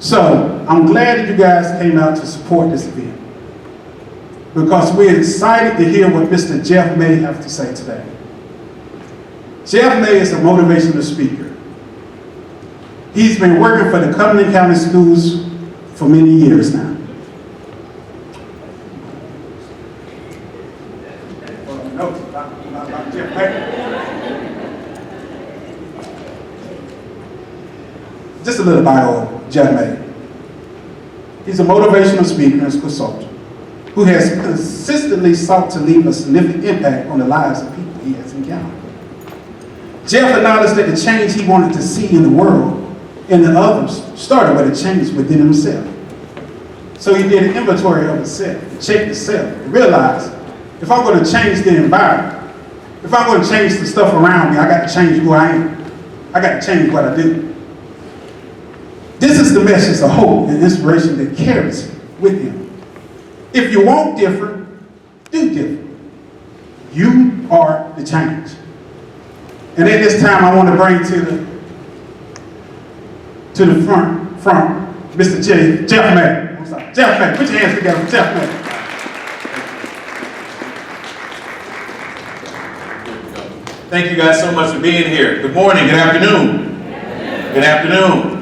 So I'm glad that you guys came out to support this event, because we're excited to hear what Mr. Jeff May have to say today. Jeff May is a motivational speaker. He's been working for the Cumberland County Schools for many years now. Just a little bio of Jeff May. He's a motivational speaker and consultant who has consistently sought to leave a significant impact on the lives of people he has encountered. Jeff acknowledged that the change he wanted to see in the world and in others started with a change within himself. So he did an inventory of himself, checked himself, and realized if I'm going to change the environment, if I'm going to change the stuff around me, I got to change who I am. I got to change what I do. This is the message of hope and inspiration that carries with him. If you want different, do different. You are the change. And at this time, I want to bring to the front, Mr. Jeff May. I'm sorry, Jeff May. Put your hands together for Jeff May. Thank you guys so much for being here. Good morning, good afternoon. Good afternoon.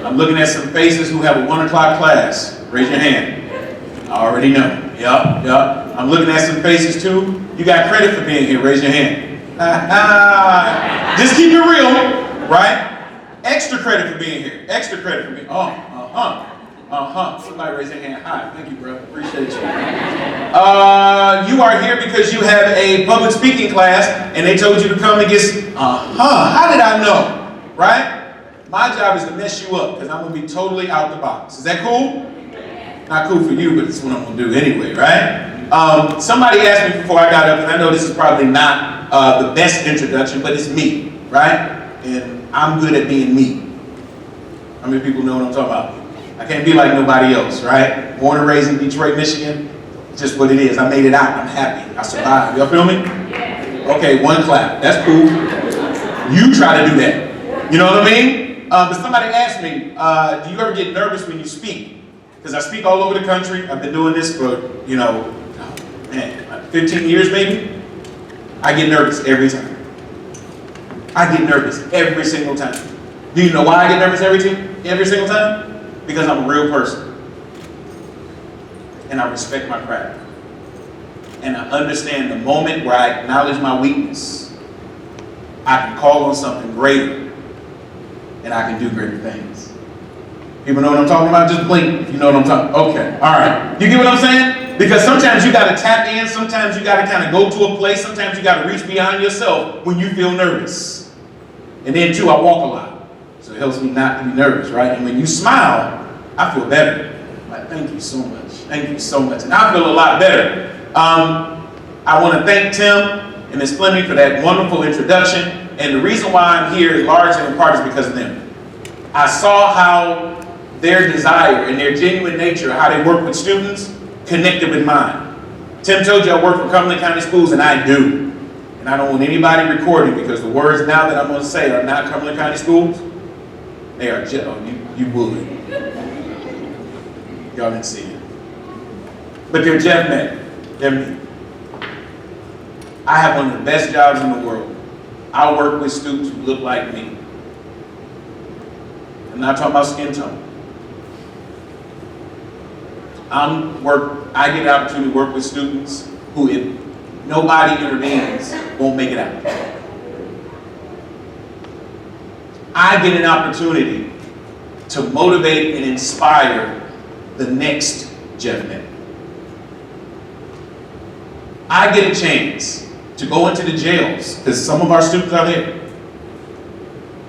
I'm looking at some faces who have a 1 o'clock class. Raise your hand. I already know. Yup. I'm looking at some faces too. You got credit for being here. Raise your hand. Just keep it real, right? Extra credit for being here. Extra credit for being. Somebody raise their hand. Hi. Thank you, bro. Appreciate you. You are here because you have a public speaking class, and they told you to come and get. How did I know? Right? My job is to mess you up because I'm going to be totally out the box. Is that cool? Not cool for you, but it's what I'm going to do anyway, right? Somebody asked me before I got up, and I know this is probably not the best introduction, but it's me, right? And I'm good at being me. How many people know what I'm talking about? I can't be like nobody else, right? Born and raised in Detroit, Michigan. It's just what it is. I made it out. I'm happy. I survived. Y'all feel me? Okay, one clap. That's cool. You try to do that. You know what I mean? But somebody asked me, do you ever get nervous when you speak? Because I speak all over the country. I've been doing this for, 15 years maybe. I get nervous every time. I get nervous every single time. Do you know why I get nervous every single time? Because I'm a real person. And I respect my craft. And I understand the moment where I acknowledge my weakness, I can call on something greater. And I can do greater things. People know what I'm talking about? Just blink if you know what I'm talking about. Okay, all right. You get what I'm saying? Because sometimes you got to tap in. Sometimes you got to kind of go to a place. Sometimes you got to reach beyond yourself when you feel nervous. And then too, I walk a lot. So it helps me not to be nervous, right? And when you smile, I feel better. Like, thank you so much. Thank you so much. And I feel a lot better. I want to thank Tim and Ms. Fleming for that wonderful introduction. And the reason why I'm here is largely in part is because of them. I saw how their desire and their genuine nature, how they work with students, connected with mine. Tim told you I work for Cumberland County Schools, and I do. And I don't want anybody recording because the words now that I'm going to say are not Cumberland County Schools. They are just, you would. Y'all didn't see it. But they're Jeff May. They're me. I have one of the best jobs in the world. I work with students who look like me. I'm not talking about skin tone. I get the opportunity to work with students who, if nobody intervenes, won't make it out. I get an opportunity to motivate and inspire the next Jeff May. I get a chance to go into the jails, because some of our students are there.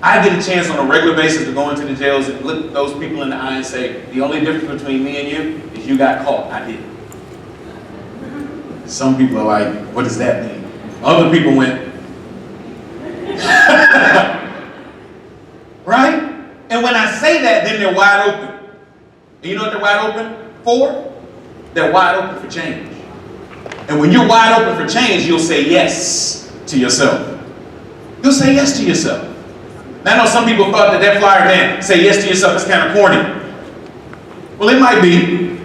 I get a chance on a regular basis to go into the jails and look those people in the eye and say, the only difference between me and you is you got caught, I didn't. Some people are like, what does that mean? Other people went, right? And when I say that, then they're wide open. And you know what they're wide open for? They're wide open for change. And when you're wide open for change, you'll say yes to yourself. You'll say yes to yourself. And I know some people thought that that flyer, man, say yes to yourself, is kind of corny. Well, it might be.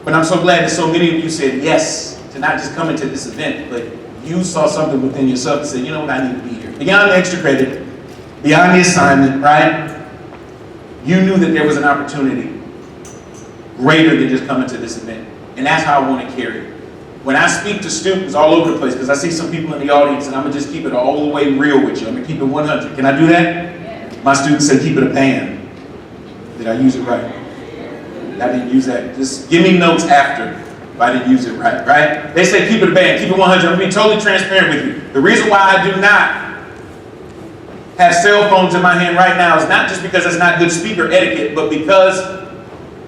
But I'm so glad that so many of you said yes to not just coming to this event, but you saw something within yourself and said, you know what, I need to be here. Beyond the extra credit, beyond the assignment, right? You knew that there was an opportunity greater than just coming to this event. And that's how I want to carry it. When I speak to students all over the place, because I see some people in the audience, and I'm going to just keep it all the way real with you. I'm going to keep it 100. Can I do that? Yeah. My students say keep it a band. Did I use it right? I didn't use that. Just give me notes after if I didn't use it right, right? They say keep it a band, keep it 100. I'm being totally transparent with you. The reason why I do not have cell phones in my hand right now is not just because it's not good speaker etiquette, but because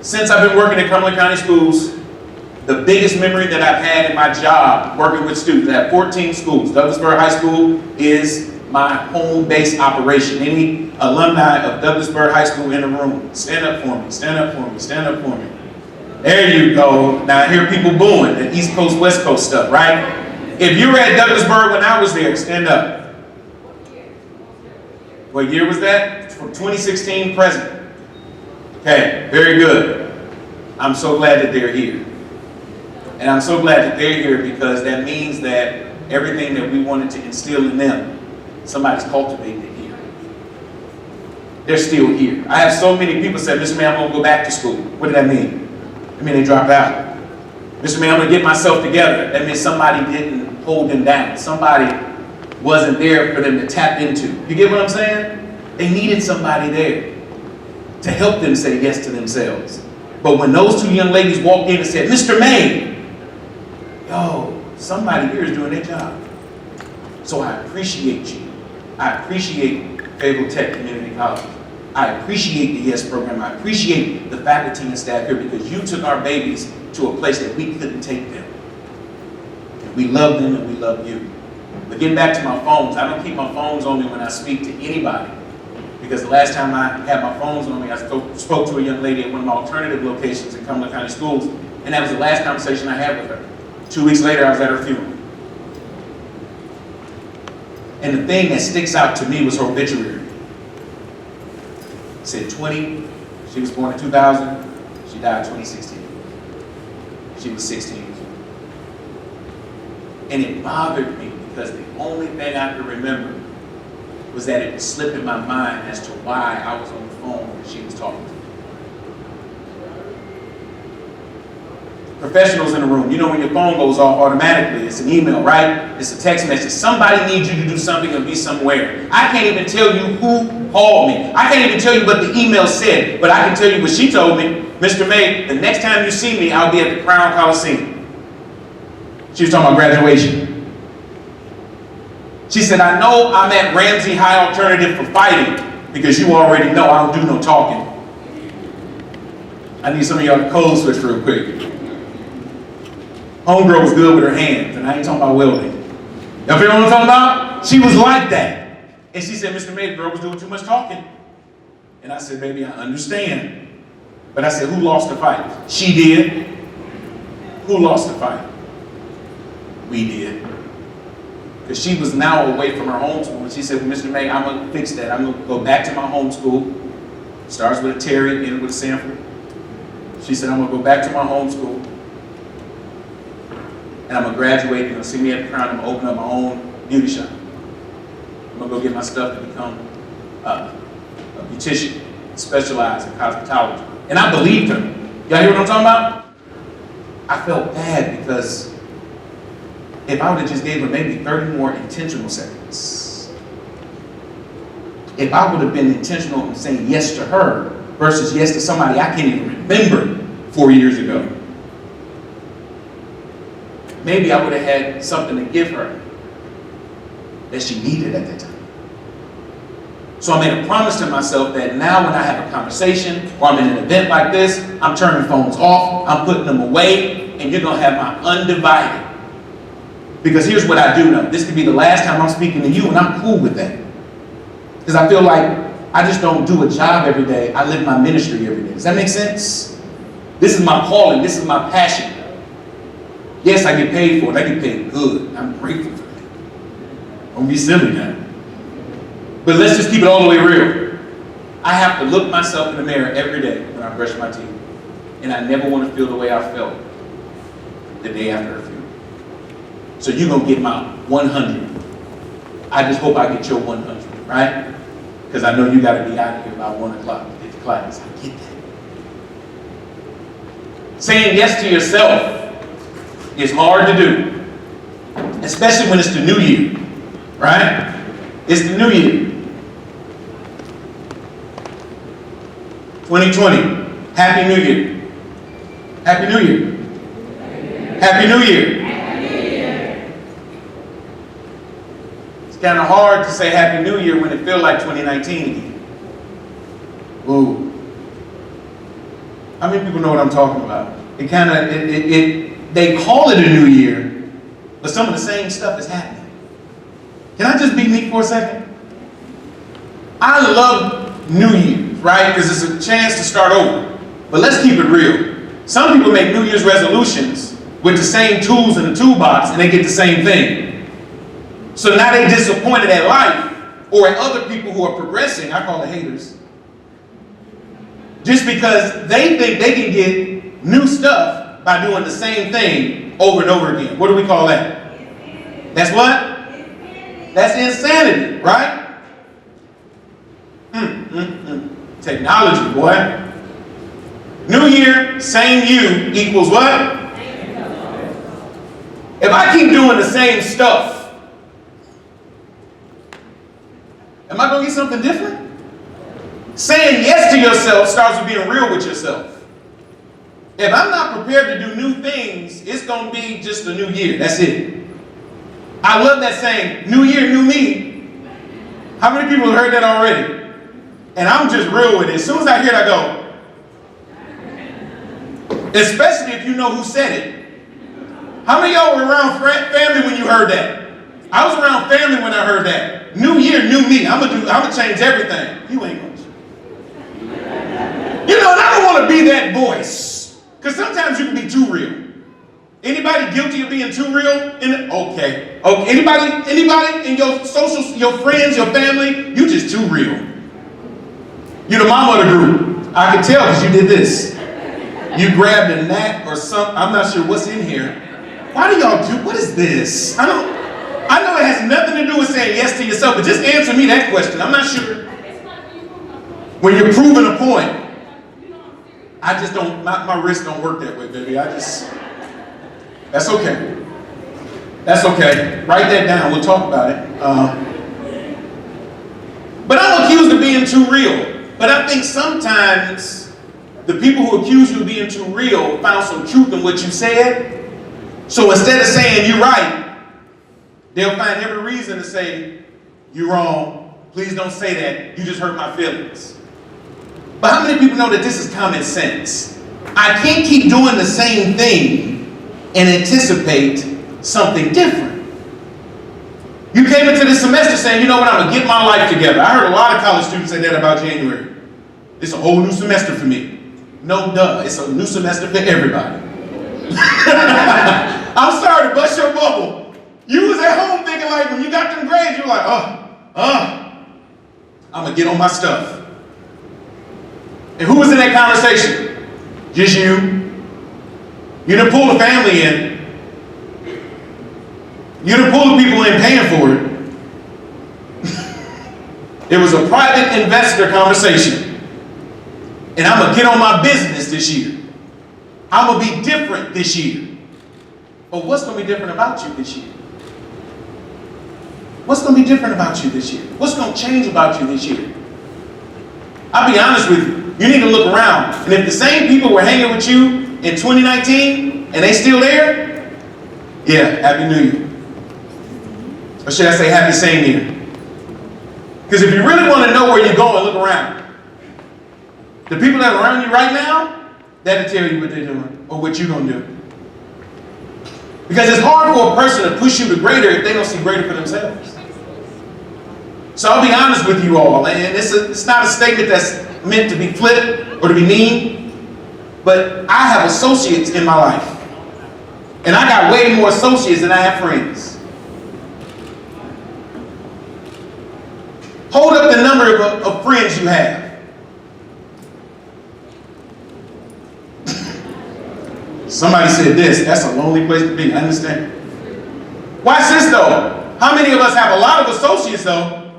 since I've been working in Cumberland County Schools, the biggest memory that I've had in my job working with students, I have 14 schools. Douglasburg High School is my home base operation. Any alumni of Douglasburg High School in the room, stand up for me, stand up for me, stand up for me. There you go. Now I hear people booing the East Coast, West Coast stuff, right? If you were at Douglasburg when I was there, stand up. What year was that? From 2016 present. Okay, very good. I'm so glad that they're here. And I'm so glad that they're here because that means that everything that we wanted to instill in them, somebody's cultivating it here. They're still here. I have so many people say, Mr. Man, I'm going to go back to school. What did that mean? I mean, they dropped out. Mr. Man, I'm going to get myself together. That means somebody didn't hold them down. Somebody wasn't there for them to tap into. You get what I'm saying? They needed somebody there to help them say yes to themselves. But when those two young ladies walked in and said, Mr. May, yo, somebody here is doing their job. So I appreciate you. I appreciate Fayetteville Tech Community College. I appreciate the YES program. I appreciate the faculty and staff here because you took our babies to a place that we couldn't take them. And we love them and we love you. But getting back to my phones, I don't keep my phones on me when I speak to anybody. Because the last time I had my phones on me, I spoke to a young lady at one of my alternative locations in Cumberland County Schools, and that was the last conversation I had with her. 2 weeks later, I was at her funeral. And the thing that sticks out to me was her obituary. It said 20, she was born in 2000, she died in 2016. She was 16 years old. And it bothered me because the only thing I could remember was that it slipped in my mind as to why I was on the phone when she was talking to me. Professionals in the room, you know when your phone goes off automatically, it's an email, right? It's a text message. Somebody needs you to do something or be somewhere. I can't even tell you who called me. I can't even tell you what the email said, but I can tell you what she told me. Mr. May, the next time you see me, I'll be at the Crown Coliseum. She was talking about graduation. She said, I know I'm at Ramsey High Alternative for fighting because you already know I don't do no talking. I need some of y'all to code switch real quick. Homegirl was good with her hands, and I ain't talking about welding. Y'all feel what I'm talking about? She was like that. And she said, Mr. May, the girl was doing too much talking. And I said, baby, I understand. But I said, who lost the fight? She did. Who lost the fight? We did. Because she was now away from her homeschool. And she said, well, Mr. May, I'm going to fix that. I'm going to go back to my homeschool. Starts with a Terry, ends with a Sanford. She said, I'm going to go back to my homeschool. And I'm going to graduate. You're going to see me at the Crown. I'm going to open up my own beauty shop. I'm going to go get my stuff to become a beautician, specialize in cosmetology. And I believed her. Y'all hear what I'm talking about? I felt bad because if I would have just gave her maybe 30 more intentional seconds, if I would have been intentional in saying yes to her versus yes to somebody I can't even remember 4 years ago, maybe I would have had something to give her that she needed at that time. So I made a promise to myself that now when I have a conversation or I'm in an event like this, I'm turning phones off, I'm putting them away, and you're going to have my undivided. Because here's what I do know. This could be the last time I'm speaking to you, and I'm cool with that. Because I feel like I just don't do a job every day. I live my ministry every day. Does that make sense? This is my calling. This is my passion. Yes, I get paid for it. I get paid good. I'm grateful for that. Don't be silly now. But let's just keep it all the way real. I have to look myself in the mirror every day when I brush my teeth. And I never want to feel the way I felt the day after a funeral. So you're going to get my 100. I just hope I get your 100, right? Because I know you got to be out of here by 1 o'clock to get to class. I get that. Saying yes to yourself is hard to do, especially when it's the new year, right? It's the new year. 2020, Happy New Year. Happy New Year. Happy New Year. It's kind of hard to say Happy New Year when it feels like 2019 again. Ooh. How many people know what I'm talking about? It kind of, they call it a new year, but some of the same stuff is happening. Can I just be me for a second? I love New Year's, right? Because it's a chance to start over. But let's keep it real. Some people make New Year's resolutions with the same tools in the toolbox and they get the same thing. So now they're disappointed at life or at other people who are progressing. I call it haters. Just because they think they can get new stuff by doing the same thing over and over again. What do we call that? That's what? That's insanity, right? Technology, boy. New year, same you equals what? If I keep doing the same stuff, am I going to get something different? Saying yes to yourself starts with being real with yourself. If I'm not prepared to do new things, it's going to be just a new year. That's it. I love that saying, new year, new me. How many people have heard that already? And I'm just real with it. As soon as I hear it, I go. Especially if you know who said it. How many of y'all were around family when you heard that? I was around family when I heard that. New year, new me. I'm gonna change everything. You ain't gonna. You know, and I don't want to be that voice. Because sometimes you can be too real. Anybody guilty of being too real? Okay. Anybody in your social, your friends, your family, you just too real. You're the mama of the group. I can tell because you did this. You grabbed a gnat or something. I'm not sure what's in here. Why do y'all do, what is this? I know it has nothing to do with saying yes to yourself, but just answer me that question. I'm not sure. When you're proving a point, I just don't, my wrist don't work that way, baby. that's okay. That's okay. Write that down. We'll talk about it. But I'm accused of being too real. But I think sometimes the people who accuse you of being too real found some truth in what you said. So instead of saying you're right, they'll find every reason to say you're wrong. Please don't say that. You just hurt my feelings. But how many people know that this is common sense? I can't keep doing the same thing and anticipate something different. You came into this semester saying, you know what, I'm going to get my life together. I heard a lot of college students say that about January. It's a whole new semester for me. No, duh. It's a new semester for everybody. I'm sorry to bust your bubble. You was at home thinking like, when you got them grades, you were like, I'm going to get on my stuff. And who was in that conversation? Just you. You didn't pull the family in. You didn't pull the people in paying for it. It was a private investor conversation. And I'm going to get on my business this year. I'm going to be different this year. But what's going to be different about you this year? What's going to be different about you this year? What's going to change about you this year? I'll be honest with you. You need to look around. And if the same people were hanging with you in 2019 and they still there, yeah, Happy New Year. Or should I say Happy Same Year? Because if you really want to know where you're going, look around. The people that are around you right now, that'll tell you what they're doing or what you're going to do. Because it's hard for a person to push you to greater if they don't see greater for themselves. So I'll be honest with you all, and it's not a statement that's meant to be flip or to be mean, but I have associates in my life. And I got way more associates than I have friends. Hold up the number of friends you have. Somebody said this, that's a lonely place to be, I understand. Watch this though. How many of us have a lot of associates though?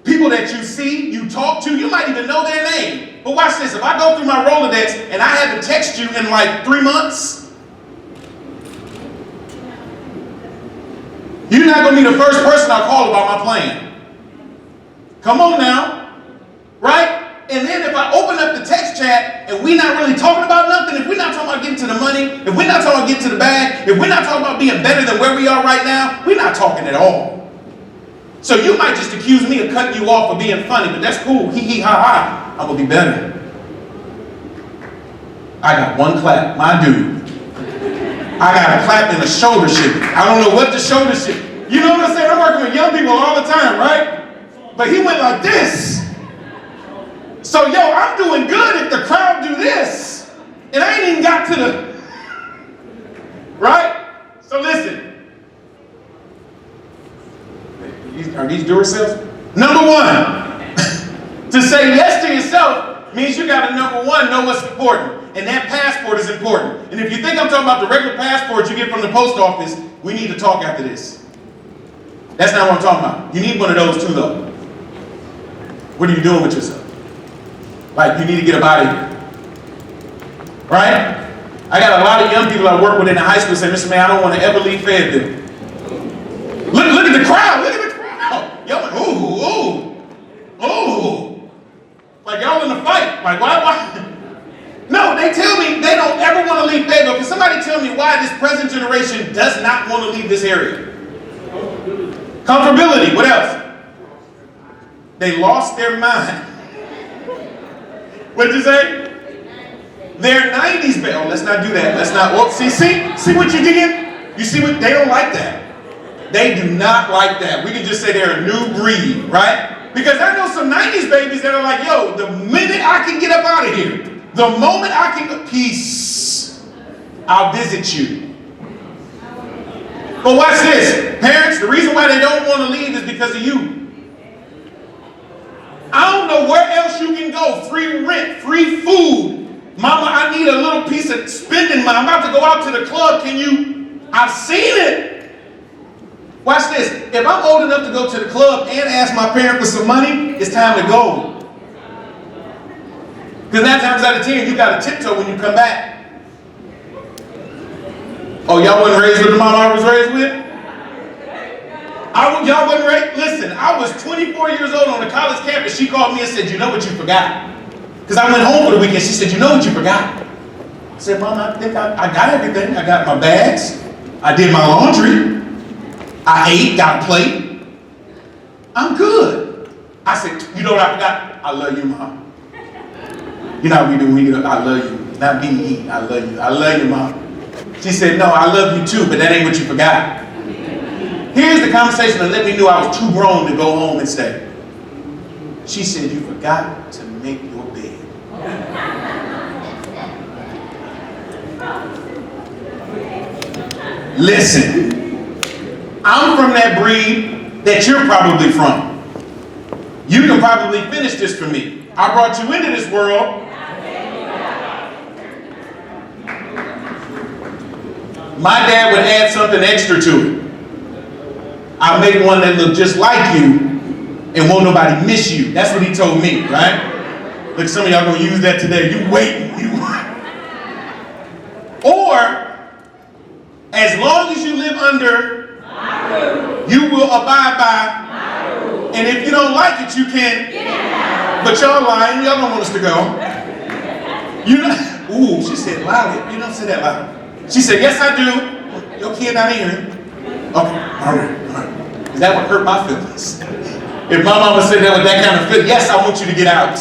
People that you see, you talk to, you might even know their name. But watch this, if I go through my Rolodex and I had to text you in like 3 months, you're not going to be the first person I call about my plan. Come on now, right? And then if I open up the text chat and we're not really talking about nothing, if we're not talking about getting to the money, if we're not talking about getting to the bag, if we're not talking about being better than where we are right now, we're not talking at all. So you might just accuse me of cutting you off for being funny, but that's cool. Hee hee ha ha. I'm going to be better. I got one clap, my dude. I got a clap and a shoulder shake. I don't know what the shoulder shake. You know what I'm saying? I'm working with young people all the time, right? But he went like this. So, yo, I'm doing good if the crowd do this. And I ain't even got to the, right? So listen. Are these do-it-yourselves? Number one, to say yes to yourself means you got to, number one, know what's important. And that passport is important. And if you think I'm talking about the regular passport you get from the post office, we need to talk after this. That's not what I'm talking about. You need one of those too, though. What are you doing with yourself? Like, you need to get up out of here. Right? I got a lot of young people I work with in the high school say, Mr. Man, I don't want to ever leave Fayetteville. Look at the crowd. Look at the crowd. Y'all like, ooh, ooh, ooh. Like, y'all in a fight. Like, why? No, they tell me they don't ever want to leave Fayetteville. Can somebody tell me why this present generation does not want to leave this area? Comfortability. What else? They lost their mind. What'd you say? They're 90s baby. Oh, let's not do that. Let's not. Well, see what you did? You see what? They don't like that. They do not like that. We can just say they're a new breed, right? Because I know some 90s babies that are like, yo, the minute I can get up out of here, the moment I can, peace, I'll visit you. But watch this. Parents, the reason why they don't want to leave is because of you. I don't know where else you can go. Free rent, free food. Mama, I need a little piece of spending money. I'm about to go out to the club. Can you? I've seen it. Watch this. If I'm old enough to go to the club and ask my parent for some money, it's time to go. Because 9 times out of 10, you got to tiptoe when you come back. Oh, y'all wasn't raised with the mama I was raised with? Y'all wasn't raised? Listen, I was 24 years old on the college campus. She called me and said, you know what you forgot? Because I went home for the weekend. She said, you know what you forgot? I said, Mom, I think I got everything. I got my bags. I did my laundry. I ate, got a plate. I'm good. I said, you know what I forgot? I love you, Mom. You know how we do when we get up, I love you. Not me eating, I love you. I love you, Mom. She said, no, I love you too, but that ain't what you forgot. Here's the conversation that let me know I was too grown to go home and stay. She said, you forgot to make your bed. Listen, I'm from that breed that you're probably from. You can probably finish this for me. I brought you into this world. My dad would add something extra to it. I'll make one that looked just like you and won't nobody miss you. That's what he told me, right? Look, some of y'all gonna use that today. You wait. Or, as long as you live under, you will abide by. And if you don't like it, you can. But y'all lying. Y'all don't want us to go. You know, ooh, she said loud. You don't say that loud. She said, yes, I do. Your kid not hearing. Okay, all right. Is that what hurt my feelings? If my mama said that with that kind of feeling, yes, I want you to get out.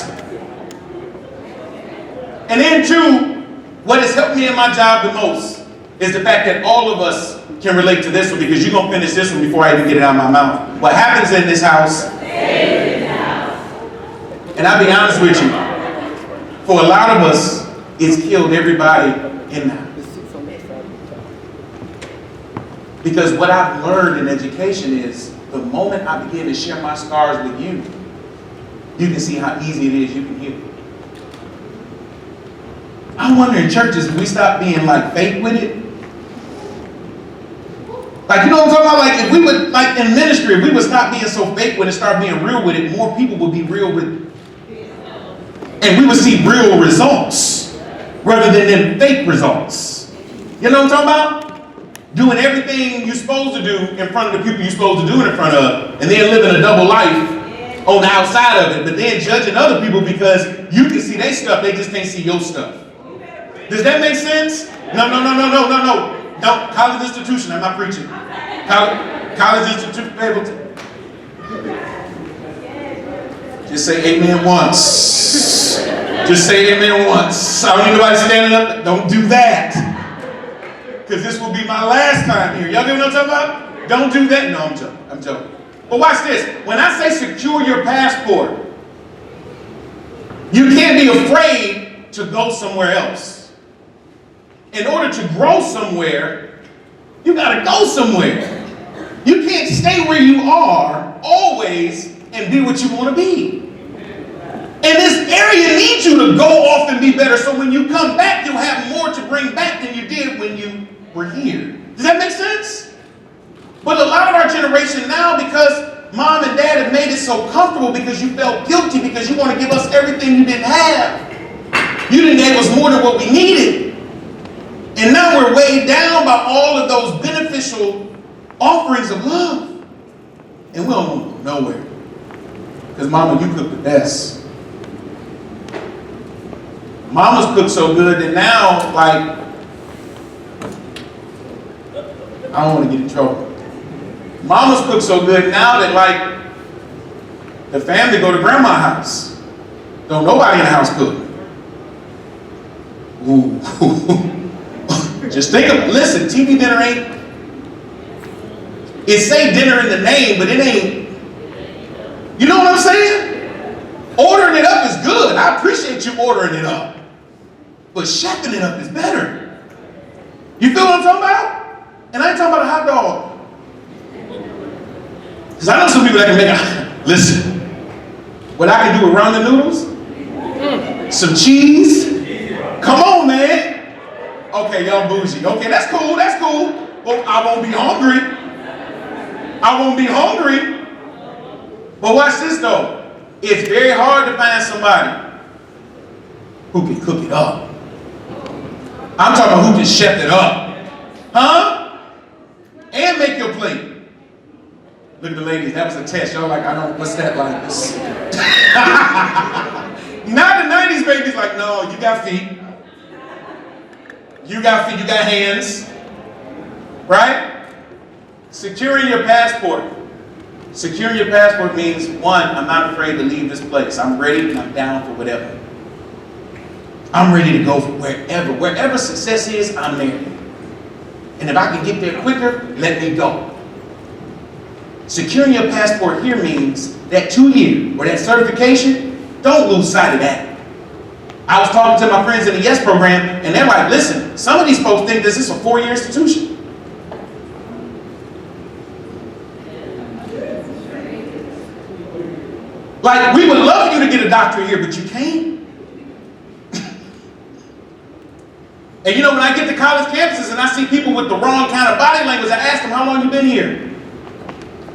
And then two, what has helped me in my job the most is the fact that all of us can relate to this one, because you're going to finish this one before I even get it out of my mouth. What happens in this house, and I'll be honest with you, for a lot of us, it's killed everybody in the house. Because what I've learned in education is the moment I begin to share my scars with you, you can see how easy it is you can heal. I wonder in churches if we stop being like fake with it. Like, you know what I'm talking about? Like, if we would, like in ministry, if we would stop being so fake with it, start being real with it, more people would be real with it. And we would see real results rather than them fake results. You know what I'm talking about? Doing everything you're supposed to do in front of the people you're supposed to do it in front of, and then living a double life on the outside of it, but then judging other people because you can see their stuff, they just can't see your stuff. Does that make sense? No. No, college institution, I'm not preaching. College institution, just say amen once. Just say amen once. I don't need nobody standing up. Don't do that. Because this will be my last time here. Y'all get what I'm talking about? Don't do that. No, I'm joking. But watch this. When I say secure your passport, you can't be afraid to go somewhere else. In order to grow somewhere, you gotta go somewhere. You can't stay where you are always and be what you want to be. And this area needs you to go off and be better, so when you come back, you'll have more to bring back than you did when you were here. Does that make sense? But a lot of our generation now, because mom and dad have made it so comfortable because you felt guilty because you want to give us everything you didn't have. You didn't give us more than what we needed. And now we're weighed down by all of those beneficial offerings of love. And we don't go nowhere. Because mama, you cook the best. Mama's cooked so good that now, like, I don't want to get in trouble. Mama's cooked so good now that, like, the family go to grandma's house. Don't nobody in the house cook. Ooh. Just think of it. Listen, TV dinner ain't. It say dinner in the name, but it ain't. You know what I'm saying? Ordering it up is good. I appreciate you ordering it up. But chefing it up is better. You feel what I'm talking about? And I ain't talking about a hot dog. Because I know some people that can make a. Listen. What I can do with ramen noodles, some cheese. Come on, man. Okay, y'all bougie. Okay, that's cool. Well, I won't be hungry. But watch this though. It's very hard to find somebody who can cook it up. I'm talking about who can chef it up. Huh? And make your plate. Look at the ladies, that was a test. Y'all like, I don't, what's that like? Now the 90s babies like, no, you got feet. You got feet, you got hands. Right? Securing your passport. Securing your passport means, one, I'm not afraid to leave this place. I'm ready and I'm down for whatever. I'm ready to go for wherever. Wherever success is, I'm there. And if I can get there quicker, let me go. Securing your passport here means that 2-year or that certification, don't lose sight of that. I was talking to my friends in the YES program, and they're like, listen, some of these folks think this is a 4-year institution. Like, we would love you to get a doctorate here, but you can't. And you know, when I get to college campuses and I see people with the wrong kind of body language, I ask them, how long you been here?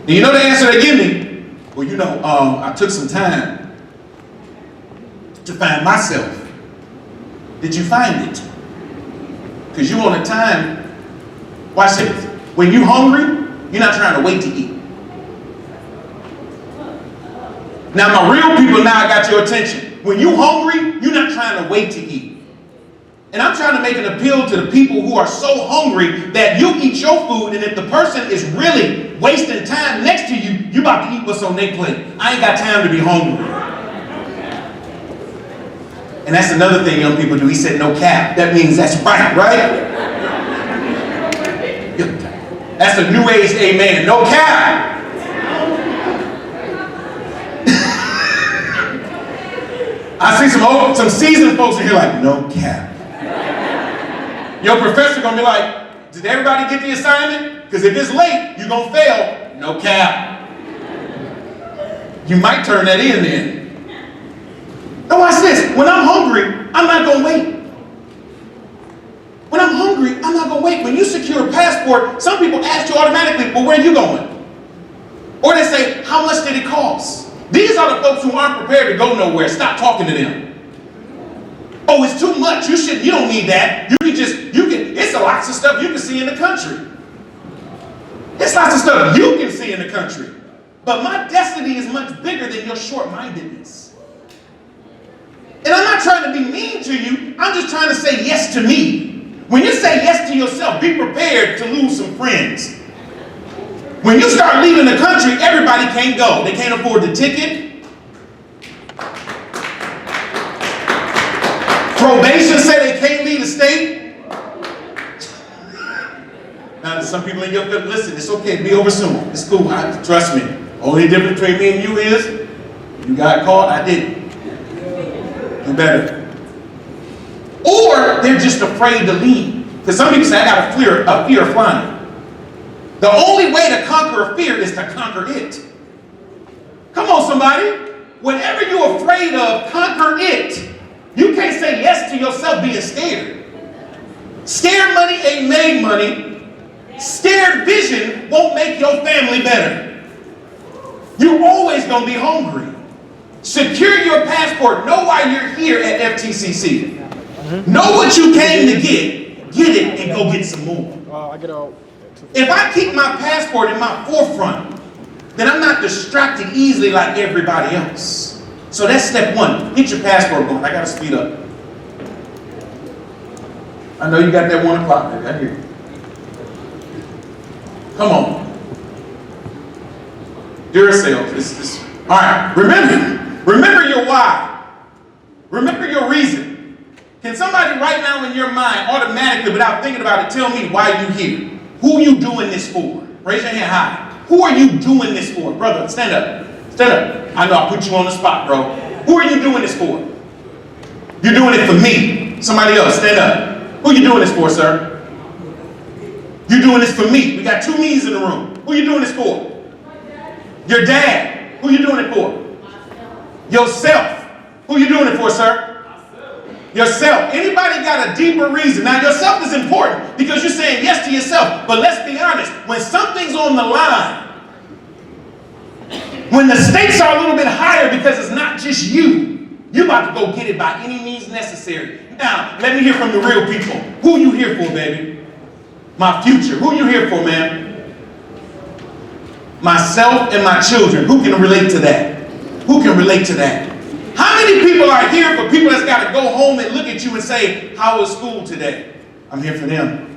Do you know the answer they give me? Well, you know, I took some time to find myself. Did you find it? Because you want a time. Watch this. When you're hungry, you're not trying to wait to eat. Now, my real people now got your attention. When you're hungry, you're not trying to wait to eat. And I'm trying to make an appeal to the people who are so hungry that you eat your food, and if the person is really wasting time next to you, you about to eat what's on their plate. I ain't got time to be hungry. And that's another thing young people do. He said no cap. That means that's right, right? That's a new age amen. No cap. I see some seasoned folks in here like, no cap. Your professor gonna be like, did everybody get the assignment? Because if it's late, you're gonna fail. No cap. You might turn that in then. Now watch this. When I'm hungry, I'm not going to wait. When I'm hungry, I'm not going to wait. When you secure a passport, some people ask you automatically, well, where are you going? Or they say, how much did it cost? These are the folks who aren't prepared to go nowhere. Stop talking to them. Oh, it's too much. You don't need that. It's a lots of stuff you can see in the country. It's lots of stuff you can see in the country. But my destiny is much bigger than your short-mindedness. And I'm not trying to be mean to you. I'm just trying to say yes to me. When you say yes to yourself, be prepared to lose some friends. When you start leaving the country, everybody can't go. They can't afford the ticket. Probation say they can't leave the state. Now, some people in your family, listen, it's okay to be over soon. It's cool. Trust me. Only difference between me and you is you got caught, I didn't. Do better. Or they're just afraid to leave. Because some people say, I got a fear of flying. The only way to conquer a fear is to conquer it. Come on, somebody. Whatever you're afraid of, conquer it. You can't say yes to yourself being scared. Scared money ain't made money. Scared vision won't make your family better. You're always going to be hungry. Secure your passport. Know why you're here at FTCC. Know what you came to get it, and go get some more. If I keep my passport in my forefront, then I'm not distracted easily like everybody else. So that's step one. Get your passport going. I got to speed up. I know you got that 1 o'clock. I hear you. Come on. Dear yourself. All right. Remember your why. Remember your reason. Can somebody right now in your mind, automatically, without thinking about it, tell me why you're here? Who are you doing this for? Raise your hand high. Who are you doing this for? Brother, stand up. Stand up. I know I put you on the spot, bro. Who are you doing this for? You're doing it for me. Somebody else, stand up. Who are you doing this for, sir? You're doing this for me. We got 2 me's in the room. Who are you doing this for? Your dad. Who are you doing it for? Yourself. Who are you doing it for, sir? Yourself. Anybody got a deeper reason? Now, yourself is important because you're saying yes to yourself. But let's be honest. When something's on the line, when the stakes are a little bit higher because it's not just you, you're about to go get it by any means necessary. Now, let me hear from the real people. Who are you here for, baby? My future. Who are you here for, man? Myself and my children. Who can relate to that? Who can relate to that? How many people are here for people that's got to go home and look at you and say, how was school today? I'm here for them.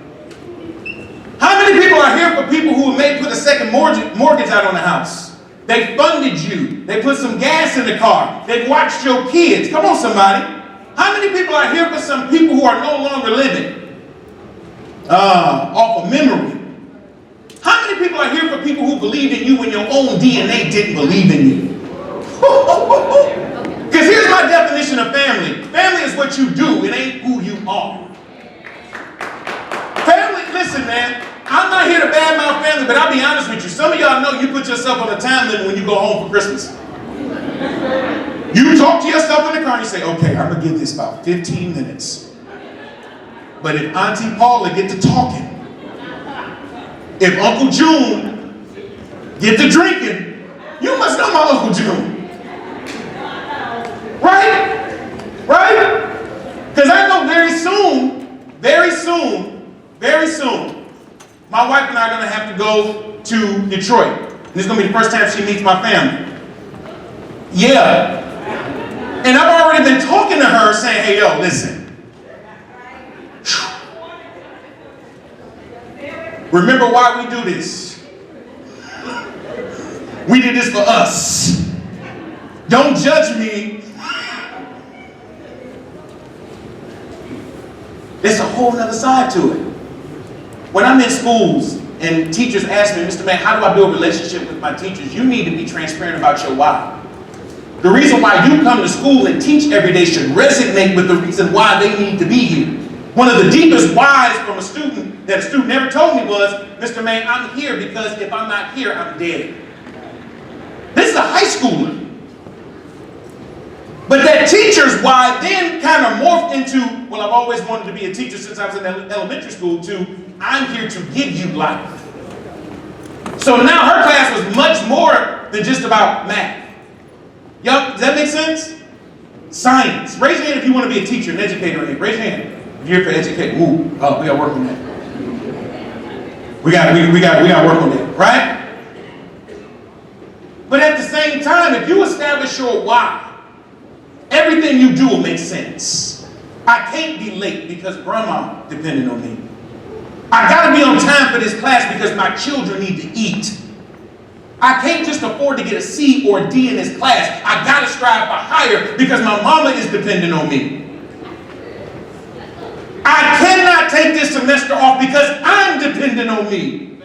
How many people are here for people who may put a second mortgage out on the house? They funded you. They put some gas in the car. They've watched your kids. Come on, somebody. How many people are here for some people who are no longer living? Off of memory. How many people are here for people who believed in you when your own DNA didn't believe in you? Because here's my definition of family. Family is what you do. It ain't who you are. Family, listen, man. I'm not here to badmouth family, but I'll be honest with you. Some of y'all know you put yourself on a time limit when you go home for Christmas. You talk to yourself in the car and you say, okay, I'm going to give this about 15 minutes. But if Auntie Paula get to talking, if Uncle June get to drinking, you must know my Uncle June. Right? Right? Because I know very soon, my wife and I are going to have to go to Detroit. And this is going to be the first time she meets my family. Yeah. And I've already been talking to her saying, hey, yo, listen. Remember why we do this. We did this for us. Don't judge me. There's a whole other side to it. When I'm in schools and teachers ask me, Mr. Man, how do I build a relationship with my teachers? You need to be transparent about your why. The reason why you come to school and teach every day should resonate with the reason why they need to be here. One of the deepest whys from a student that a student never told me was, Mr. Man, I'm here because if I'm not here, I'm dead. This is a high schooler. But that teacher's why then kind of morphed into, well, I've always wanted to be a teacher since I was in elementary school, to I'm here to give you life. So now her class was much more than just about math. Yup, does that make sense? Science. Raise your hand if you want to be a teacher, an educator. Raise your hand. If you're here for educating. Ooh, oh, we got to work on that. We got to work on that, right? But at the same time, if you establish your why, everything you do will make sense. I can't be late because grandma depended on me. I got to be on time for this class because my children need to eat. I can't just afford to get a C or a D in this class. I got to strive for higher because my mama is dependent on me. I cannot take this semester off because I'm dependent on me.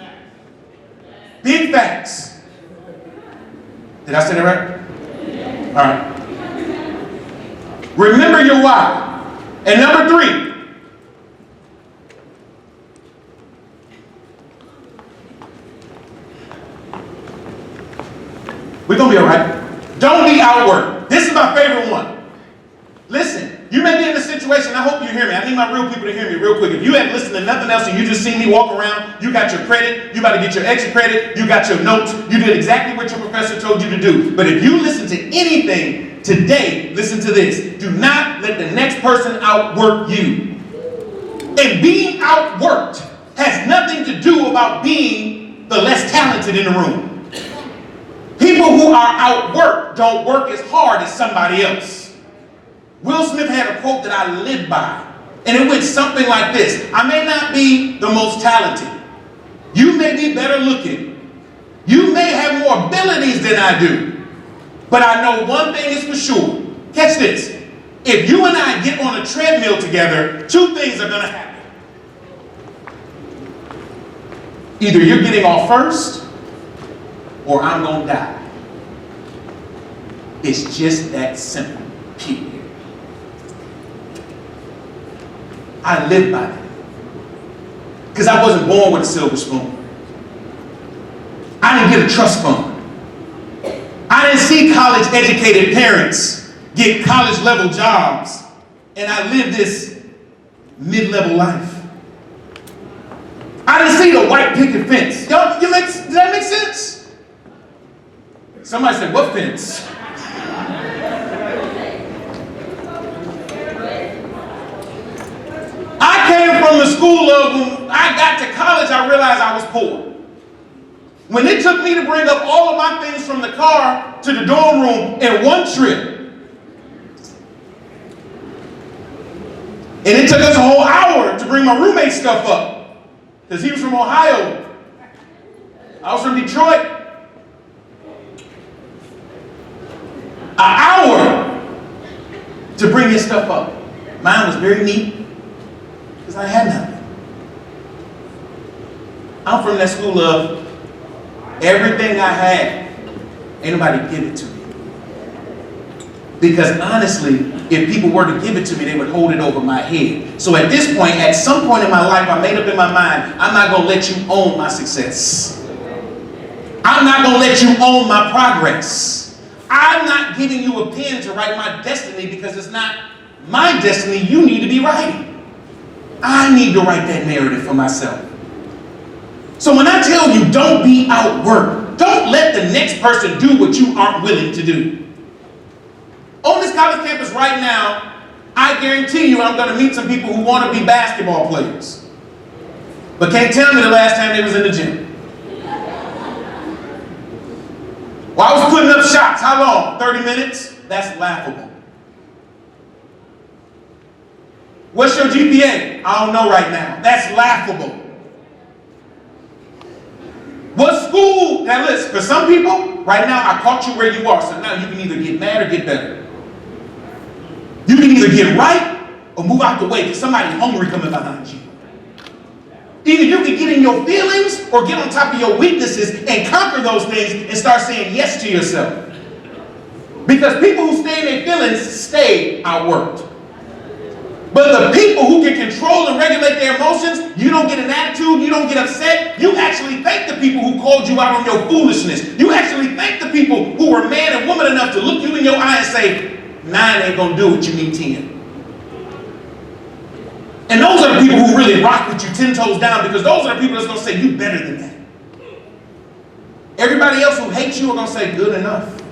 Big facts. Did I say that right? All right. Remember your why. And number 3. We're going to be all right. Don't be outward. This is my favorite one. Listen, you may be in a situation, I hope you hear me. I need my real people to hear me real quick. If you haven't listened to nothing else and you just see me walk around, you got your credit, you about to get your extra credit, you got your notes, you did exactly what your professor told you to do. But if you listen to anything today, listen to this. Do not let the next person outwork you. And being outworked has nothing to do about being the less talented in the room. People who are outworked don't work as hard as somebody else. Will Smith had a quote that I live by, and it went something like this. I may not be the most talented. You may be better looking. You may have more abilities than I do. But I know one thing is for sure. Catch this. If you and I get on a treadmill together, 2 things are going to happen. Either you're getting off first, or I'm going to die. It's just that simple. Period. I live by that. Because I wasn't born with a silver spoon. I didn't get a trust fund. I didn't see college educated parents get college level jobs. And I lived this mid-level life. I didn't see the white picket fence. Does that make sense? Somebody said, what fence? I came from the school of when I got to college, I realized I was poor. When it took me to bring up all of my things from the car to the dorm room in one trip, and it took us a whole hour to bring my roommate's stuff up, because he was from Ohio. I was from Detroit. An hour to bring his stuff up. Mine was very neat, because I had nothing. I'm from that school of everything I had, ain't nobody give it to me. Because honestly, if people were to give it to me, they would hold it over my head. So at this point, at some point in my life, I made up in my mind, I'm not going to let you own my success. I'm not going to let you own my progress. I'm not giving you a pen to write my destiny because it's not my destiny you need to be writing. I need to write that narrative for myself. So when I tell you don't be outworked, don't let the next person do what you aren't willing to do. On this college campus right now, I guarantee you I'm going to meet some people who want to be basketball players, but can't tell me the last time they was in the gym. Well, I was putting up shots. How long? 30 minutes? That's laughable. What's your GPA? I don't know right now. That's laughable. What school? Now listen, for some people, right now I caught you where you are, so now you can either get mad or get better. You can either get right or move out the way because somebody hungry coming behind you. Either you can get in your feelings or get on top of your weaknesses and conquer those things and start saying yes to yourself. Because people who stay in their feelings stay outworked. But the people who can control and regulate their emotions, you don't get an attitude, you don't get upset. You actually thank the people who called you out on your foolishness. You actually thank the people who were man and woman enough to look you in your eye and say, 9 ain't gonna do it, you need 10. And those are the people who really rock with you 10 toes down, because those are the people that's gonna say you better than that. Everybody else who hates you are gonna say good enough.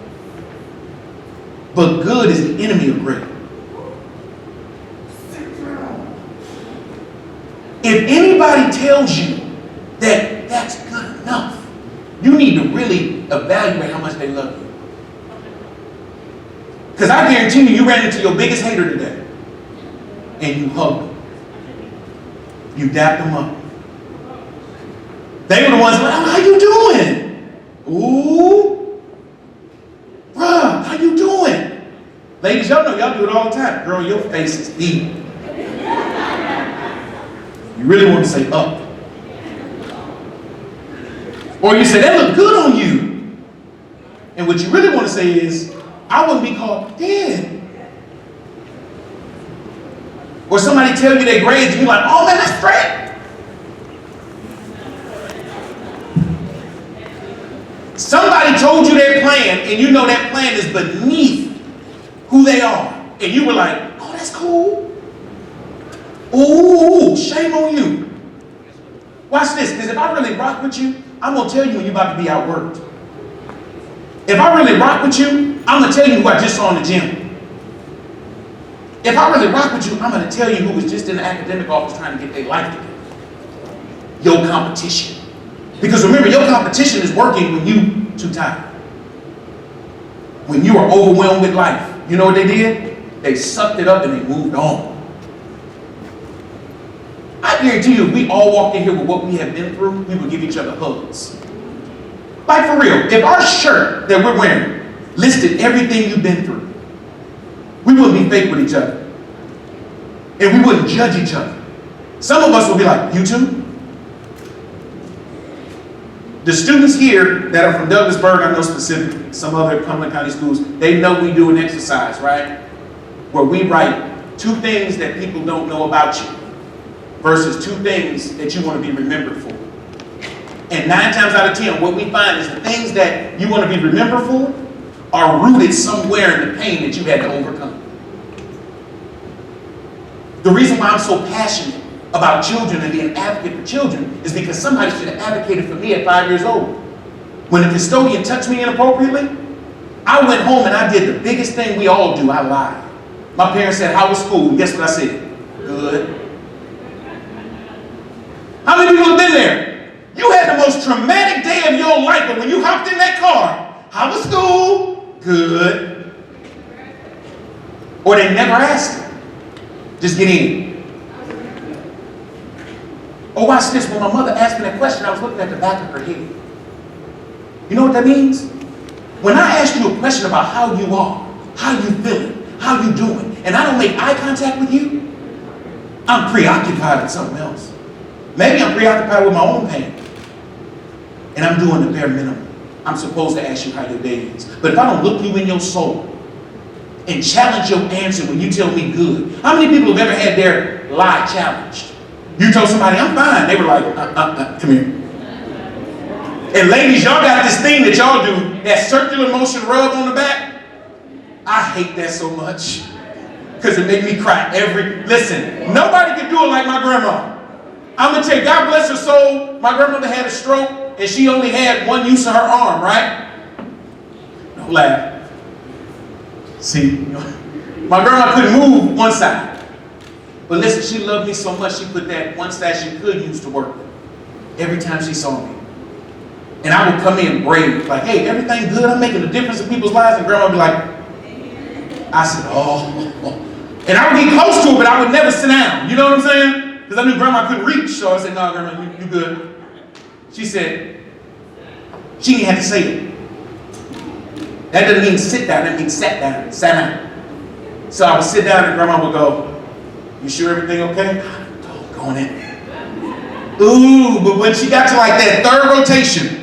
But good is the enemy of great. If anybody tells you that that's good enough, you need to really evaluate how much they love you. Because I guarantee you ran into your biggest hater today and you hugged them. You dapped them up. They were the ones like, oh, how you doing? Ooh. Bruh, how you doing? Ladies, y'all know y'all do it all the time. Girl, your face is evil. You really want to say up. Or you say, that look good on you. And what you really want to say is, I wouldn't be called dead. Or somebody tell you their grades and you're like, oh man, that's great. Somebody told you their plan and you know that plan is beneath who they are. And you were like, oh, that's cool. Ooh, shame on you. Watch this, because if I really rock with you, I'm going to tell you when you're about to be outworked. If I really rock with you, I'm going to tell you who I just saw in the gym. If I really rock with you, I'm going to tell you who was just in the academic office trying to get their life together. Your competition. Because remember, your competition is working when you too tired. When you are overwhelmed with life. You know what they did? They sucked it up and they moved on. I guarantee you, if we all walked in here with what we have been through, we would give each other hugs. Like for real, if our shirt that we're wearing listed everything you've been through, we wouldn't be fake with each other. And we wouldn't judge each other. Some of us would be like, you too? The students here that are from Douglasburg, I know specifically, some other Cumberland County schools, they know we do an exercise, right? Where we write 2 things that people don't know about you versus 2 things that you want to be remembered for. And 9 times out of 10, what we find is the things that you want to be remembered for are rooted somewhere in the pain that you had to overcome. The reason why I'm so passionate about children and being an advocate for children is because somebody should have advocated for me at 5 years old. When the custodian touched me inappropriately, I went home and I did the biggest thing we all do, I lied. My parents said, how was school? And guess what I said? Good. How many people have been there? You had the most traumatic day of your life, but when you hopped in that car, how was school? Good. Or they never asked it. Just get in. Oh, watch this. When my mother asked me that question, I was looking at the back of her head. You know what that means? When I ask you a question about how you are, how you feeling, how you doing, and I don't make eye contact with you, I'm preoccupied with something else. Maybe I'm preoccupied with my own pain. And I'm doing the bare minimum. I'm supposed to ask you how your day is. But if I don't look you in your soul and challenge your answer when you tell me good, how many people have ever had their lie challenged? You told somebody, I'm fine. They were like, come here. And ladies, y'all got this thing that y'all do, that circular motion rub on the back. I hate that so much. Because it made me cry listen, nobody can do it like my grandma. I'm going to tell you, God bless her soul, my grandmother had a stroke and she only had one use of her arm, right? Don't laugh. See, my grandma couldn't move one side. But listen, she loved me so much, she put that one side she could use to work every time she saw me. And I would come in brave, like, hey, everything good? I'm making a difference in people's lives? And grandma would be like, I said, oh. And I would get close to her, but I would never sit down. You know what I'm saying? Because I knew grandma couldn't reach. So I said, no, grandma, you good. She said, she didn't have to say it. That doesn't mean sit down, that means sat down. So I would sit down and grandma would go, you sure everything okay? Oh, going in. Ooh, but when she got to like that 3rd rotation,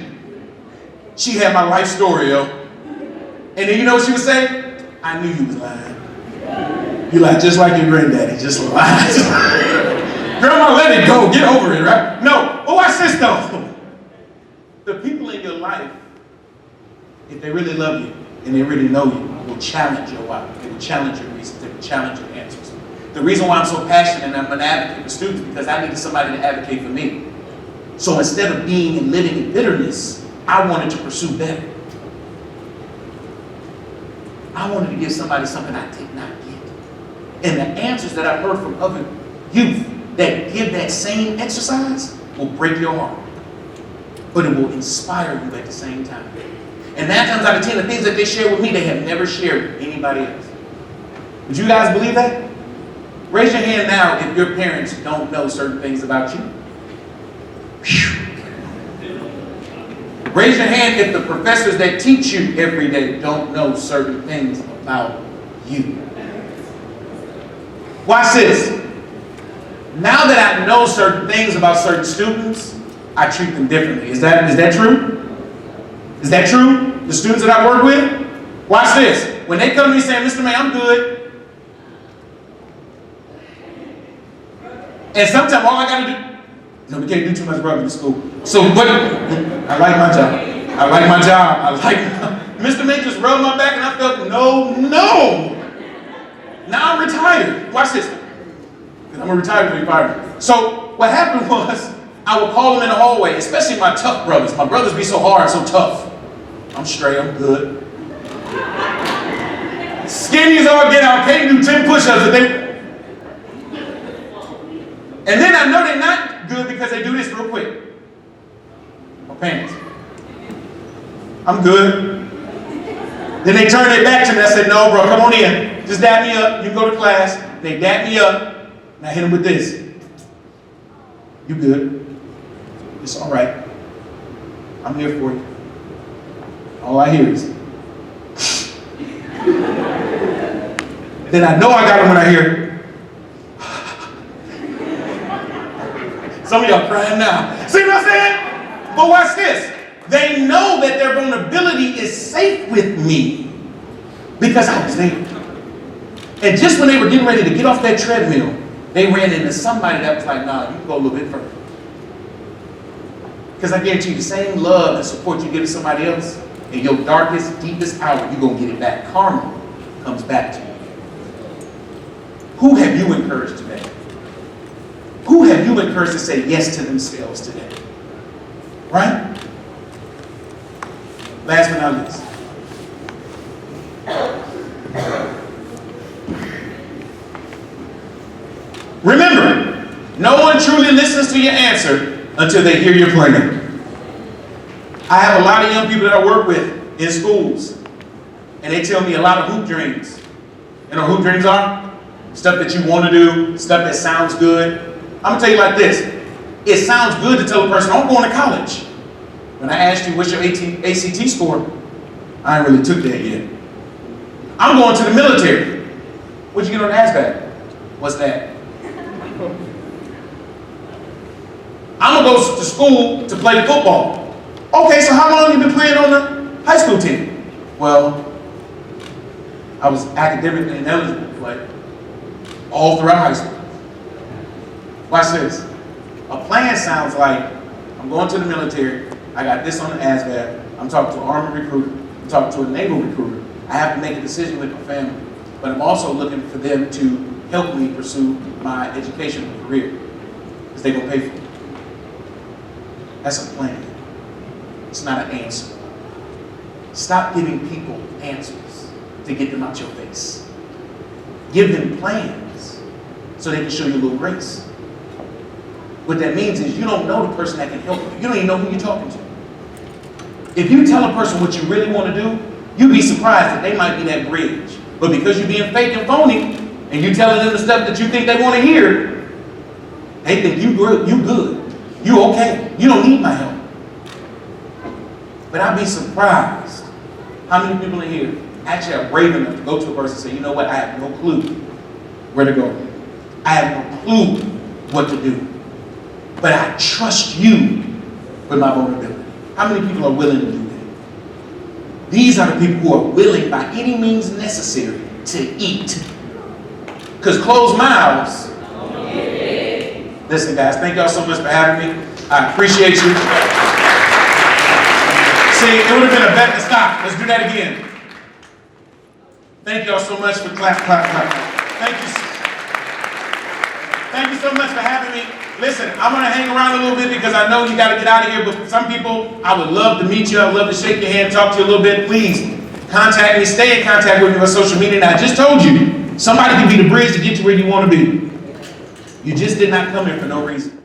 she had my life story, yo. And then you know what she would say? I knew you was lying. You lied just like your granddaddy, just lied. Grandma, let it go, get over it, right? No, oh, watch this though. The people in your life, if they really love you, and they really know you, will challenge your why. They will challenge your reasons. They will challenge your answers. The reason why I'm so passionate and I'm an advocate for students because I needed somebody to advocate for me. So instead of being and living in bitterness, I wanted to pursue better. I wanted to give somebody something I did not get. And the answers that I've heard from other youth that give that same exercise will break your heart. But it will inspire you at the same time. And 9 times out of 10, the things that they share with me, they have never shared with anybody else. Would you guys believe that? Raise your hand now if your parents don't know certain things about you. Whew. Raise your hand if the professors that teach you every day don't know certain things about you. Watch this. Now that I know certain things about certain students, I treat them differently. Is that true? Is that true? The students that I work with? Watch this. When they come to me saying, Mr. May, I'm good. And sometimes all I got to do, we can't do too much rubbing in school. So what? I like my job. Mr. May just rubbed my back and I felt, no. Now I'm retired. Watch this. I'm a retired fireman. So what happened was, I would call them in the hallway, especially my tough brothers. My brothers be so hard, so tough. I'm straight, I'm good. Skinny as all get out, can't do 10 push-ups a day. And then I know they're not good because they do this real quick. My pants. I'm good. Then they turn their back to me. I said, no, bro, come on in. Just dap me up. You can go to class. They dap me up. And I hit them with this. You good. It's all right. I'm here for you. All I hear is. Then I know I got them when I hear. Some of y'all crying now. See what I'm saying? But watch this. They know that their vulnerability is safe with me because I was there. And just when they were getting ready to get off that treadmill, they ran into somebody that was like, nah, you can go a little bit further. Because I guarantee you, the same love and support you give to somebody else, in your darkest, deepest hour, you're going to get it back. Karma comes back to you. Who have you encouraged today? Who have you encouraged to say yes to themselves today? Right? Last but not least. Remember, no one truly listens to your answer until they hear your plan. I have a lot of young people that I work with in schools, and they tell me a lot of hoop dreams. You know what hoop dreams are? Stuff that you want to do, stuff that sounds good. I'm going to tell you like this. It sounds good to tell a person, I'm going to college. When I asked you what's your ACT score, I ain't really took that yet. I'm going to the military. What'd you get on the ASVAB? What's that? I'm going to go to school to play football. Okay, so how long have you been playing on the high school team? Well, I was academically ineligible to play all throughout high school. Watch this. A plan sounds like, I'm going to the military, I got this on the ASVAB, I'm talking to an Army recruiter, I'm talking to a Naval recruiter, I have to make a decision with my family, but I'm also looking for them to help me pursue my educational career, because they're going to pay for it. That's a plan. It's not an answer. Stop giving people answers to get them out your face. Give them plans so they can show you a little grace. What that means is you don't know the person that can help you. You don't even know who you're talking to. If you tell a person what you really want to do, you'd be surprised that they might be that bridge. But because you're being fake and phony, and you're telling them the stuff that you think they want to hear, they think you good, you okay, you don't need my help. But I'd be surprised how many people in here actually are brave enough to go to a person and say, you know what, I have no clue where to go. I have no clue what to do. But I trust you with my vulnerability. How many people are willing to do that? These are the people who are willing by any means necessary to eat. Because closed mouths. Listen guys, thank y'all so much for having me. I appreciate you. See, it would have been a bet to stop. Let's do that again. Thank y'all so much for clap. Thank you. Thank you so much for having me. Listen, I'm going to hang around a little bit because I know you got to get out of here, but for some people, I would love to meet you. I would love to shake your hand, talk to you a little bit. Please contact me, stay in contact with me on social media. And I just told you, somebody can be the bridge to get you where you want to be. You just did not come here for no reason.